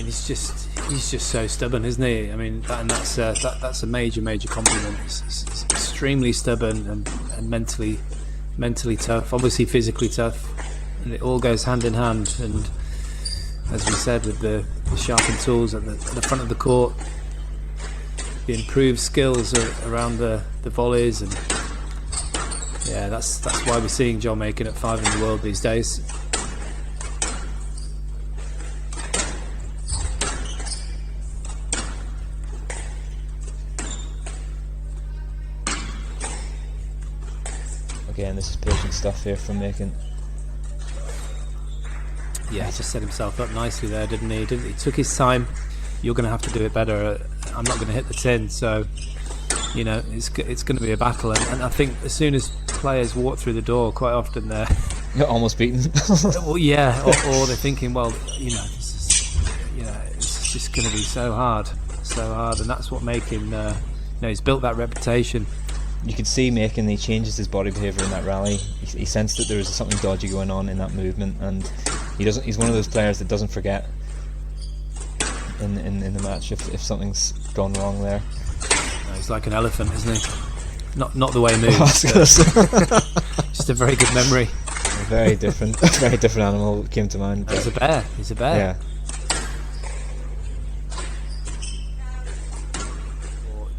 he's just so stubborn, isn't he? I mean, that's a major compliment. He's extremely stubborn and mentally tough, obviously physically tough, and it all goes hand in hand. And as we said, with the sharpened tools at the front of the court, the improved skills around the volleys, and yeah, that's why we're seeing Joel Makin at 5 in the world these days. Again, this is patient stuff here from Makin. Yeah, he just set himself up nicely there, didn't he? He took his time. You're going to have to do it better. I'm not going to hit the tin, so you know it's going to be a battle. And I think as soon as players walk through the door, quite often they're almost beaten. Well, yeah, or they're thinking, well, you know, it's just going to be so hard, and that's what Makin. He's built that reputation. You could see Makin, he changes his body behaviour in that rally. He sensed that there was something dodgy going on in that movement, and he's one of those players that doesn't forget in the match if something's gone wrong there. No, he's like an elephant, isn't he? Not the way he moves. Just a very good memory. A very different animal came to mind. He's a bear. Yeah.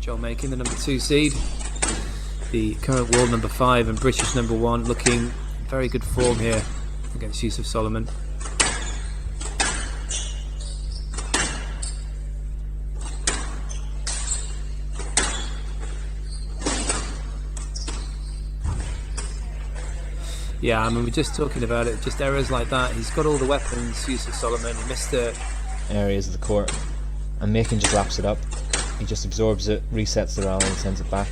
Joel Makin, the number 2 seed, the current world number 5 and British number 1, looking very good form here against Yusuf Soliman. Yeah, I mean, we're just talking about it, just errors like that. He's got all the weapons, Yusuf Soliman. He missed the areas of the court, and Makin just wraps it up. He just absorbs it, resets the rally and sends it back.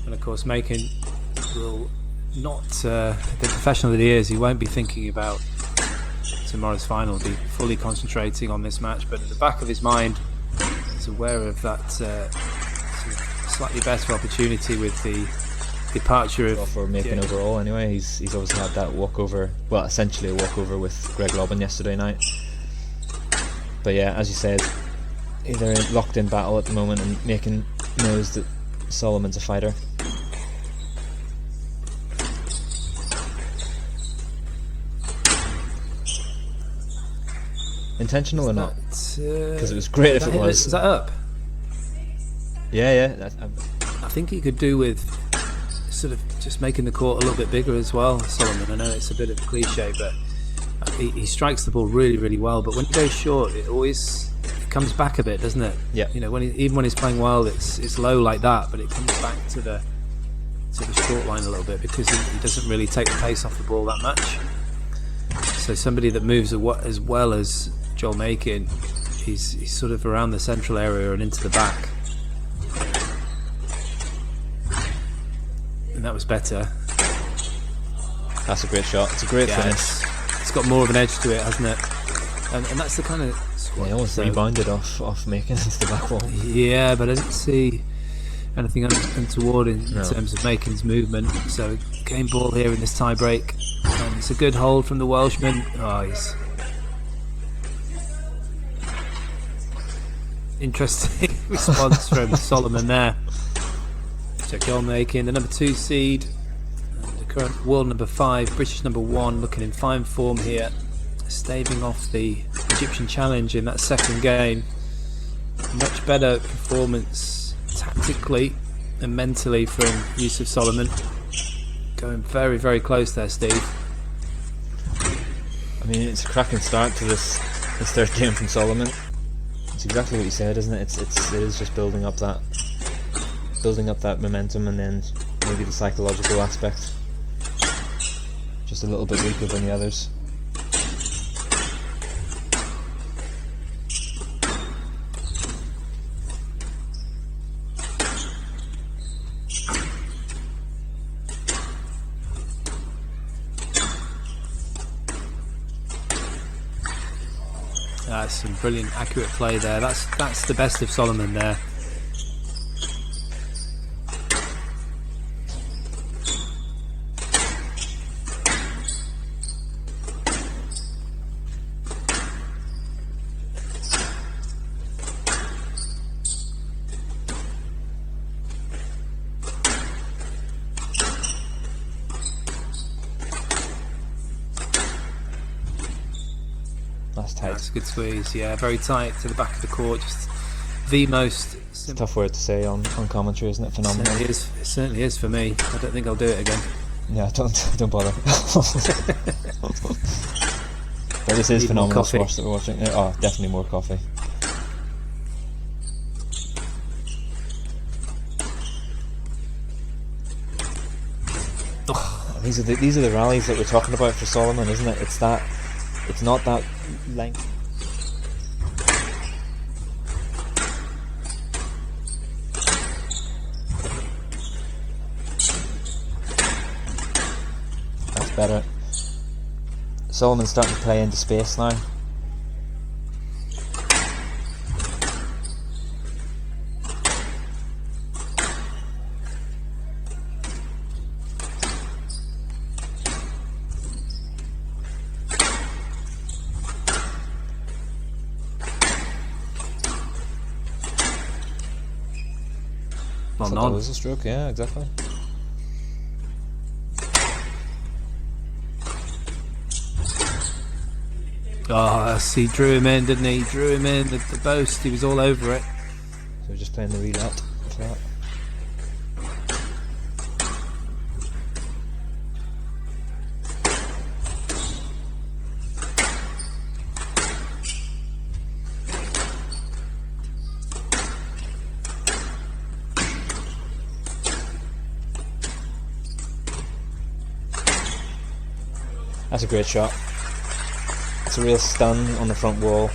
And of course Makin will not, the professional that he is, he won't be thinking about tomorrow's final. He'll be fully concentrating on this match, but at the back of his mind he's aware of that slightly better opportunity with the departure of... Well, for Makin overall anyway, he's obviously had that walkover, well, essentially a walkover with Greg Lobban yesterday night. But yeah, as you said, they're in locked in battle at the moment, and Makin knows that Soliman's a fighter. Intentional or not? Because it was great if it was. Is that up? Yeah. I think he could do with sort of just making the court a little bit bigger as well, Soliman. I know it's a bit of a cliche, but he strikes the ball really well. But when he goes short, it always comes back a bit, doesn't it? Yeah. You know, even when he's playing well, it's low like that, but it comes back to the short line a little bit because he doesn't really take the pace off the ball that much. So somebody that moves as well as Joel Makin, he's sort of around the central area and into the back, and that was better. That's a great shot. It's a great finish. It's got more of an edge to it, hasn't it? And that's the kind of squad. He almost rebounded off Makin into the back wall. Yeah, but I didn't see anything untoward in terms of Makin's movement. So game ball here in this tie break, and it's a good hold from the Welshman. Oh, he's interesting response from Soliman there. So Joel Makin, the number 2 seed, and the current world number 5, British number 1, looking in fine form here, staving off the Egyptian challenge in that second game. Much better performance tactically and mentally from Yusuf Soliman. Going very close there, Steve. I mean, it's a cracking start to this third game from Soliman. It's exactly what you said, isn't it? It is just building up that momentum, and then maybe the psychological aspect just a little bit weaker than the others. That's some brilliant, accurate play there. That's the best of Soliman there. tight. That's a good squeeze. Yeah, very tight to the back of the court. Just the most simple. Tough word to say on commentary, isn't it? Phenomenal. It certainly is for me. I don't think I'll do it again. Yeah, don't bother. But this is phenomenal squash that we're watching. Oh, definitely more coffee. These are the rallies that we're talking about for Soliman, isn't it? It's not that length. That's better. Soliman's starting to play into space now. Well, That was a stroke, yeah, exactly. Oh, he drew him in, didn't he? Drew him in, the boast, he was all over it. So we're just playing the relat for that. That's a great shot. It's a real stun on the front wall.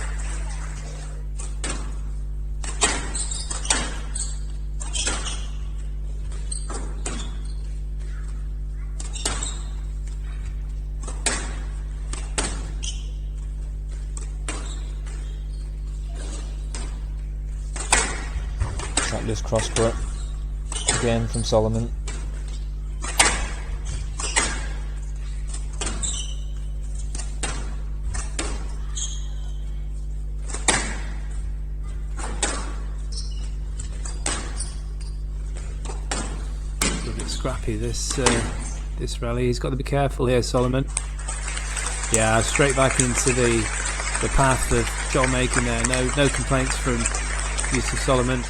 That loose cross court again from Soliman. Scrappy this rally. He's got to be careful here, Soliman. Yeah, straight back into the path of Joel Makin there. No complaints from Yusuf Soliman.